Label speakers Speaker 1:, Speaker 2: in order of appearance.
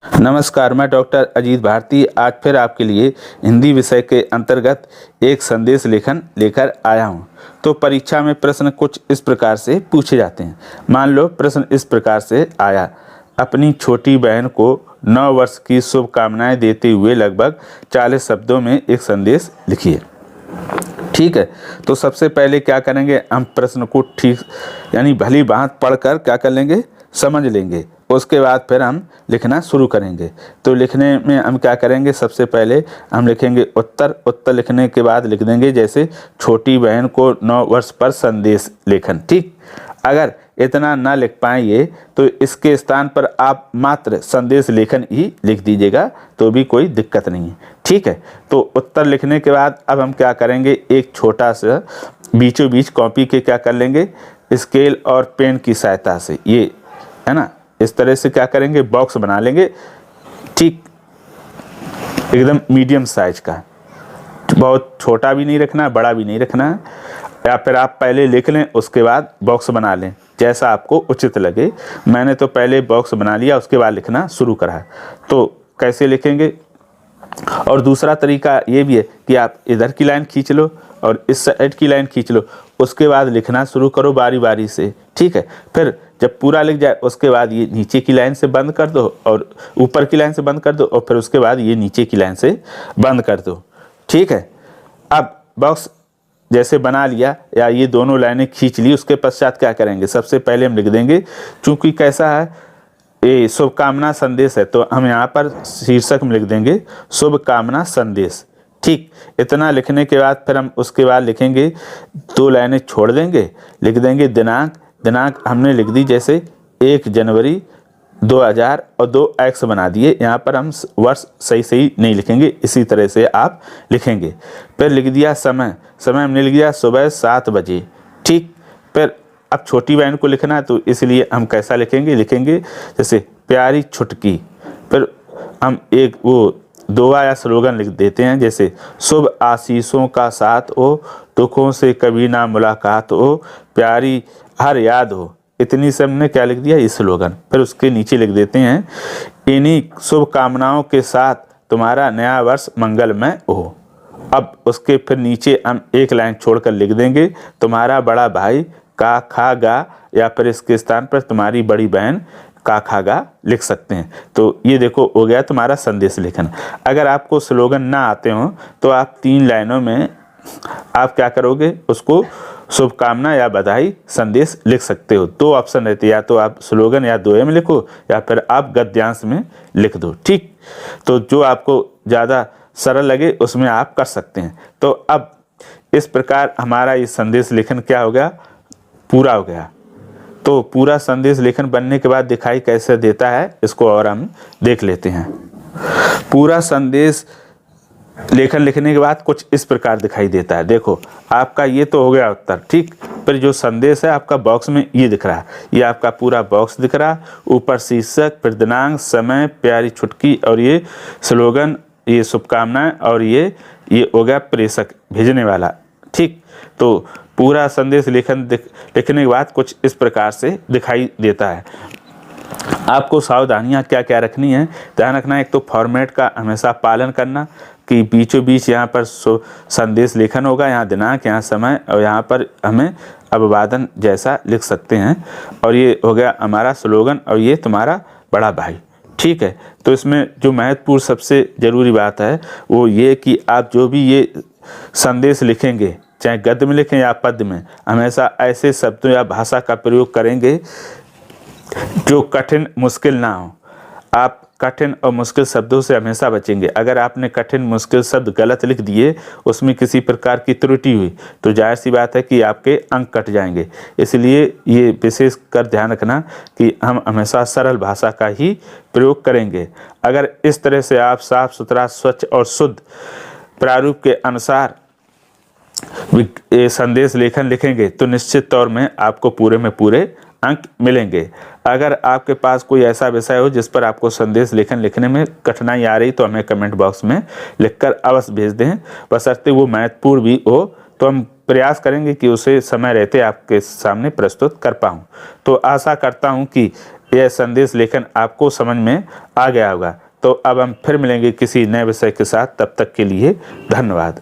Speaker 1: नमस्कार, मैं डॉक्टर अजीत भारती आज फिर आपके लिए हिंदी विषय के अंतर्गत एक संदेश लेखन लेकर आया हूँ। तो परीक्षा में प्रश्न कुछ इस प्रकार से पूछे जाते हैं। मान लो प्रश्न इस प्रकार से आया, अपनी छोटी बहन को 9 वर्ष की शुभकामनाएं देते हुए लगभग 40 शब्दों में एक संदेश लिखिए। ठीक है, तो सबसे पहले क्या करेंगे, हम प्रश्न को ठीक यानी भली भांति पढ़कर क्या कर लेंगे, समझ लेंगे। उसके बाद फिर हम लिखना शुरू करेंगे। तो लिखने में हम क्या करेंगे, सबसे पहले हम लिखेंगे उत्तर लिखने के बाद लिख देंगे जैसे छोटी बहन को 9 वर्ष पर संदेश लेखन। ठीक, अगर इतना ना लिख पाएंगे तो इसके स्थान पर आप मात्र संदेश लेखन ही लिख दीजिएगा, तो भी कोई दिक्कत नहीं है। ठीक है, तो उत्तर लिखने के बाद अब हम क्या करेंगे, एक छोटा सा बीचों बीच कॉपी के क्या कर लेंगे, स्केल और पेन की सहायता से, ये है ना, इस तरह से क्या करेंगे, बॉक्स बना लेंगे। ठीक, एकदम मीडियम साइज का, बहुत छोटा भी नहीं रखना, बड़ा भी नहीं रखना। या फिर आप पहले लिख लें, उसके बाद बॉक्स बना लें, जैसा आपको उचित लगे। मैंने तो पहले बॉक्स बना लिया, उसके बाद लिखना शुरू करा। तो कैसे लिखेंगे, और दूसरा तरीका ये भी है कि आप इधर की लाइन खींच लो और इस साइड की लाइन खींच लो, उसके बाद लिखना शुरू करो बारी बारी से। ठीक है, फिर जब पूरा लिख जाए उसके बाद ये नीचे की लाइन से बंद कर दो और ऊपर की लाइन से बंद कर दो, और फिर उसके बाद ये नीचे की लाइन से बंद कर दो। ठीक है, अब बॉक्स जैसे बना लिया या ये दोनों लाइनें खींच ली, उसके पश्चात क्या करेंगे, सबसे पहले हम लिख देंगे, चूंकि कैसा है, ये शुभकामना संदेश है, तो हम यहाँ पर शीर्षक में लिख देंगे शुभकामना संदेश। ठीक, इतना लिखने के बाद फिर हम उसके बाद लिखेंगे, 2 लाइनें छोड़ देंगे, लिख देंगे दिनांक हमने लिख दी जैसे 1 जनवरी 2000 और 2 एक्स बना दिए। यहाँ पर हम वर्ष सही नहीं लिखेंगे, इसी तरह से आप लिखेंगे। फिर लिख दिया समय हमने लिख दिया सुबह 7 बजे। ठीक, फिर अब छोटी बहन को लिखना है, तो इसलिए हम कैसा लिखेंगे जैसे प्यारी छुटकी। फिर हम एक वो दुआ या स्लोगन लिख देते हैं जैसे शुभ आशीषों का साथ हो, दुखों से कभी ना मुलाकात हो, प्यारी हर याद हो। इतनी से हमने क्या लिख दिया, इस स्लोगन। फिर उसके नीचे लिख देते हैं, इन्हीं शुभकामनाओं के साथ तुम्हारा नया वर्ष मंगलमय हो। अब उसके फिर नीचे हम एक लाइन छोड़कर लिख देंगे, तुम्हारा बड़ा भाई का खा गा, या फिर इसके स्थान पर तुम्हारी बड़ी बहन का खा गा लिख सकते हैं। तो ये देखो हो गया तुम्हारा संदेश लेखन। अगर आपको स्लोगन ना आते हो तो आप 3 लाइनों में आप क्या करोगे, उसको शुभकामना या बधाई संदेश लिख सकते हो। 2 ऑप्शन रहते हैं, या तो आप स्लोगन या दोहे में लिखो, या फिर आप गद्यांश में लिख दो। ठीक, तो जो आपको ज़्यादा सरल लगे उसमें आप कर सकते हैं। तो अब इस प्रकार हमारा ये संदेश लेखन क्या हो गया, पूरा हो गया। तो पूरा संदेश लेखन बनने के बाद दिखाई कैसे देता है, इसको और हम देख लेते हैं। पूरा संदेश लेखन लिखने के बाद कुछ इस प्रकार दिखाई देता है। देखो, आपका ये तो हो गया उत्तर। ठीक, फिर जो संदेश है आपका बॉक्स में ये दिख रहा है, ये आपका पूरा बॉक्स दिख रहा है। ऊपर शीर्षक, फिर दिनांक, समय, प्यारी छुटकी, और ये स्लोगन, ये शुभकामनाएं, और ये हो गया प्रेषक भेजने वाला। ठीक, तो पूरा संदेश लेखन लिखने के बाद कुछ इस प्रकार से दिखाई देता है। आपको सावधानियां क्या क्या रखनी है, ध्यान रखना है। एक तो फॉर्मेट का हमेशा पालन करना कि बीचों बीच यहाँ पर संदेश लेखन होगा, यहाँ दिनांक, यहाँ समय, और यहाँ पर हमें अभिवादन जैसा लिख सकते हैं। और ये हो गया हमारा स्लोगन, और ये तुम्हारा बड़ा भाई। ठीक है, तो इसमें जो महत्वपूर्ण सबसे ज़रूरी बात है वो ये कि आप जो भी ये संदेश लिखेंगे, चाहे गद्य में लिखें या पद्य में, हमेशा ऐसे शब्दों या भाषा का प्रयोग करेंगे जो कठिन मुश्किल ना हो। आप कठिन और मुश्किल शब्दों से हमेशा बचेंगे। अगर आपने कठिन मुश्किल शब्द गलत लिख दिए, उसमें किसी प्रकार की त्रुटि हुई, तो जाहिर सी बात है कि आपके अंक कट जाएंगे। इसलिए ये विशेष कर ध्यान रखना कि हम हमेशा सरल भाषा का ही प्रयोग करेंगे। अगर इस तरह से आप साफ सुथरा, स्वच्छ और शुद्ध प्रारूप के अनुसार ये संदेश लेखन लिखेंगे तो निश्चित तौर में आपको पूरे में पूरे अंक मिलेंगे। अगर आपके पास कोई ऐसा विषय हो जिस पर आपको संदेश लेखन लिखने में कठिनाई आ रही, तो हमें कमेंट बॉक्स में लिखकर अवश्य भेज दें। बशर्ते वो महत्वपूर्ण भी हो, तो हम प्रयास करेंगे कि उसे समय रहते आपके सामने प्रस्तुत कर पाऊँ। तो आशा करता हूँ कि यह संदेश लेखन आपको समझ में आ गया होगा। तो अब हम फिर मिलेंगे किसी नए विषय के साथ। तब तक के लिए धन्यवाद।